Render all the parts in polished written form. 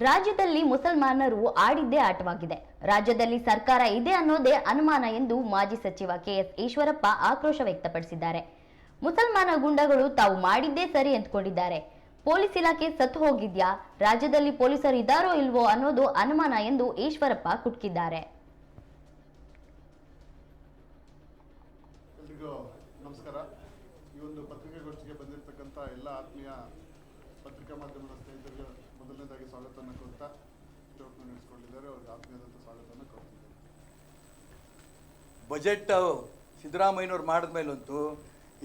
ರಾಜ್ಯದಲ್ಲಿ ಮುಸಲ್ಮಾನರು ಆಡಿದ್ದೇ ಆಟವಾಗಿದೆ. ರಾಜ್ಯದಲ್ಲಿ ಸರ್ಕಾರ ಇದೆ ಅನ್ನೋದೇ ಅನುಮಾನ ಎಂದು ಮಾಜಿ ಸಚಿವ ಕೆಎಸ್ ಈಶ್ವರಪ್ಪ ಆಕ್ರೋಶ ವ್ಯಕ್ತಪಡಿಸಿದ್ದಾರೆ. ಮುಸಲ್ಮಾನ ಗುಂಡಗಳು ತಾವು ಮಾಡಿದ್ದೇ ಸರಿ ಎಂದುಕೊಂಡಿದ್ದಾರೆ. ಪೊಲೀಸ್ ಇಲಾಖೆ ಸತ್ತು ಹೋಗಿದ್ಯಾ, ರಾಜ್ಯದಲ್ಲಿ ಪೊಲೀಸರು ಇದ್ದಾರೋ ಇಲ್ವೋ ಅನ್ನೋದು ಅನುಮಾನ ಎಂದು ಈಶ್ವರಪ್ಪ ಕುಟುಕಿದ್ದಾರೆ. ನಮಸ್ಕಾರ. ಈ ಒಂದು ಪತ್ರಿಕಾಗೋಷ್ಠಿಗೆ ಬಂದಿರತಕ್ಕಂಥ ಎಲ್ಲ ಆತ್ಮೀಯ ಪತ್ರಿಕಾ ಮಾಧ್ಯಮದ ಸ್ನೇಹಿತರಿಗೆ ಮೊದಲನೇದಾಗಿ ಸ್ವಾಗತವನ್ನು ಕೋರ್ತಾ ನಡೆಸಿಕೊಂಡಿದ್ದಾರೆ. ಅವರಿಗೆ ಆತ್ಮೀಯದಂಥ ಸ್ವಾಗತವನ್ನು ಕೋರ್ತಿದ್ದಾರೆ. ಬಜೆಟ್ ಸಿದ್ದರಾಮಯ್ಯನವ್ರು ಮಾಡಿದ ಮೇಲಂತೂ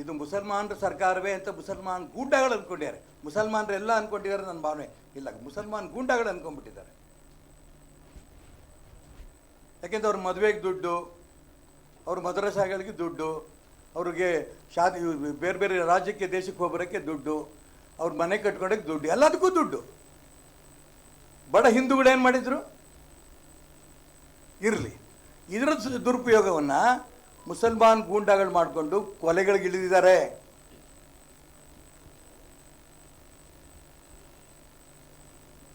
ಇದು ಮುಸಲ್ಮಾನರ ಸರ್ಕಾರವೇ ಅಂತ ಮುಸಲ್ಮಾನ್ ಗೂಂಡಾಗಳು ಅಂದ್ಕೊಂಡಿದ್ದಾರೆ. ಮುಸಲ್ಮಾನರೆಲ್ಲ ಅಂದ್ಕೊಂಡಿದ್ದಾರೆ, ನನ್ನ ಭಾವನೆ ಇಲ್ಲ, ಮುಸಲ್ಮಾನ್ ಗೂಂಡಾಗಳು ಅಂದ್ಕೊಂಡ್ಬಿಟ್ಟಿದ್ದಾರೆ. ಯಾಕೆಂದ್ರೆ ಅವ್ರ ಮದುವೆಗೆ ದುಡ್ಡು, ಅವ್ರ ಮದರಸಾಗಳಿಗೆ ದುಡ್ಡು, ಅವ್ರಿಗೆ ಬೇರೆ ಬೇರೆ ರಾಜ್ಯಕ್ಕೆ ದೇಶಕ್ಕೆ ಹೋಗ್ಬರೋಕ್ಕೆ ದುಡ್ಡು, ಅವ್ರ ಮನೆ ಕಟ್ಕೊಳಕ್ಕೆ ದುಡ್ಡು, ಎಲ್ಲದಕ್ಕೂ ದುಡ್ಡು. ಬಡ ಹಿಂದೂಗಳೇನು ಮಾಡಿದ್ರು ಇರಲಿ, ಇದರ ದುರುಪಯೋಗವನ್ನು ಮುಸಲ್ಮಾನ್ ಗೂಂಡಾಗಳು ಮಾಡಿಕೊಂಡು ಕೊಲೆಗಳಿಗೆ ಇಳಿದಿದ್ದಾರೆ.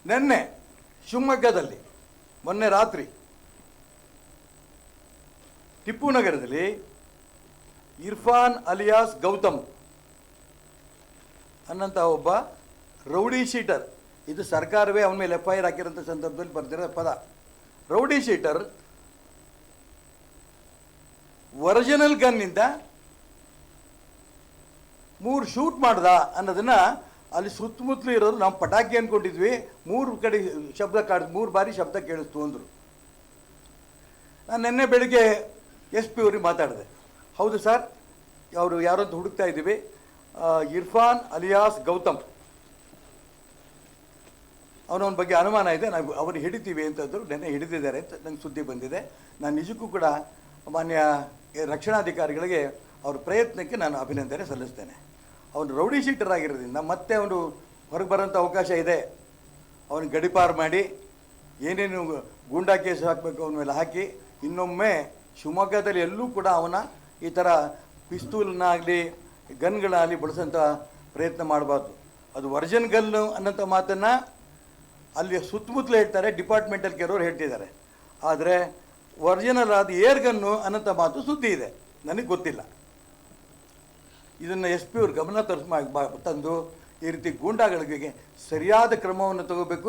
ನಿನ್ನೆ ಶಿವಮೊಗ್ಗದಲ್ಲಿ ಮೊನ್ನೆ ರಾತ್ರಿ ಟಿಪ್ಪು ನಗರದಲ್ಲಿ ಇರ್ಫಾನ್ ಅಲಿಯಾಸ್ ಗೌತಮ್ ಅನ್ನಂಥ ಒಬ್ಬ ರೌಡಿ ಶೀಟರ್, ಇದು ಸರ್ಕಾರವೇ ಅವನ ಮೇಲೆ FIR ಹಾಕಿರೋಂಥ ಸಂದರ್ಭದಲ್ಲಿ ಬರ್ತಿರೋ ಪದ, ರೌಡಿ ಶೀಟರ್ ಒರಿಜಿನಲ್ ಗನ್ನಿಂದ 3 ಶೂಟ್ ಮಾಡ್ದ ಅನ್ನೋದನ್ನು ಅಲ್ಲಿ ಸುತ್ತಮುತ್ತಲು ಇರೋದು ನಾವು ಪಟಾಕಿ ಅಂದ್ಕೊಂಡಿದ್ವಿ, 3 ಕಡೆ ಶಬ್ದ 3 ಬಾರಿ ಶಬ್ದ ಕೇಳಿಸ್ತು ಅಂದರು. ನಾನು ನಿನ್ನೆ ಬೆಳಿಗ್ಗೆ SP ಅವ್ರಿಗೆ ಮಾತಾಡಿದೆ. ಹೌದು ಸರ್, ಅವರು ಯಾರೋ ಅಂತ ಹುಡುಕ್ತಾ ಇದ್ದೀವಿ, ಇರ್ಫಾನ್ ಅಲಿಯಾಸ್ ಗೌತಮ್, ಅವನ ಬಗ್ಗೆ ಅನುಮಾನ ಇದೆ, ನಾವು ಅವ್ರು ಹಿಡಿತೀವಿ ಅಂತಂದರು. ನೆನ್ನೆ ಹಿಡಿದಿದ್ದಾರೆ ಅಂತ ನಂಗೆ ಸುದ್ದಿ ಬಂದಿದೆ. ನಾನು ನಿಜಕ್ಕೂ ಕೂಡ ಮಾನ್ಯ ರಕ್ಷಣಾಧಿಕಾರಿಗಳಿಗೆ ಅವ್ರ ಪ್ರಯತ್ನಕ್ಕೆ ನಾನು ಅಭಿನಂದನೆ ಸಲ್ಲಿಸ್ತೇನೆ. ಅವನು ರೌಡಿ ಶೀಟರ್ ಆಗಿರೋದ್ರಿಂದ ಮತ್ತೆ ಅವನು ಹೊರಗೆ ಬರೋಂಥ ಅವಕಾಶ ಇದೆ. ಅವನು ಗಡಿಪಾರು ಮಾಡಿ ಏನೇನು ಗೂಂಡಾ ಕೇಸ್ ಹಾಕಬೇಕು ಅವನ ಮೇಲೆ ಹಾಕಿ ಇನ್ನೊಮ್ಮೆ ಶಿವಮೊಗ್ಗದಲ್ಲಿ ಎಲ್ಲೂ ಕೂಡ ಅವನ ಈ ಥರ ಪಿಸ್ತೂಲ್ನಾಗಲಿ ಗನ್ಗಳಾಗಲಿ ಬಳಸೋಂಥ ಪ್ರಯತ್ನ ಮಾಡಬಾರ್ದು. ಅದು ಒರಿಜಿನ್ ಗನ್ನು ಅನ್ನೋಂಥ ಮಾತನ್ನು ಅಲ್ಲಿ ಸುತ್ತಮುತ್ತಲು ಹೇಳ್ತಾರೆ, ಡಿಪಾರ್ಟ್ಮೆಂಟಲ್ ಕೆಲವರು ಹೇಳ್ತಿದ್ದಾರೆ. ಆದರೆ ಒರಿಜಿನಲ್ ಆದ ಏರ್ ಗನ್ನು ಅನ್ನೋಂಥ ಮಾತು ಸುದ್ದಿ ಇದೆ, ನನಗೆ ಗೊತ್ತಿಲ್ಲ. ಇದನ್ನು SP ಅವ್ರ ಗಮನ ತಂದು ಈ ರೀತಿ ಗೂಂಡಾಗಳಿಗೆ ಸರಿಯಾದ ಕ್ರಮವನ್ನು ತಗೋಬೇಕು.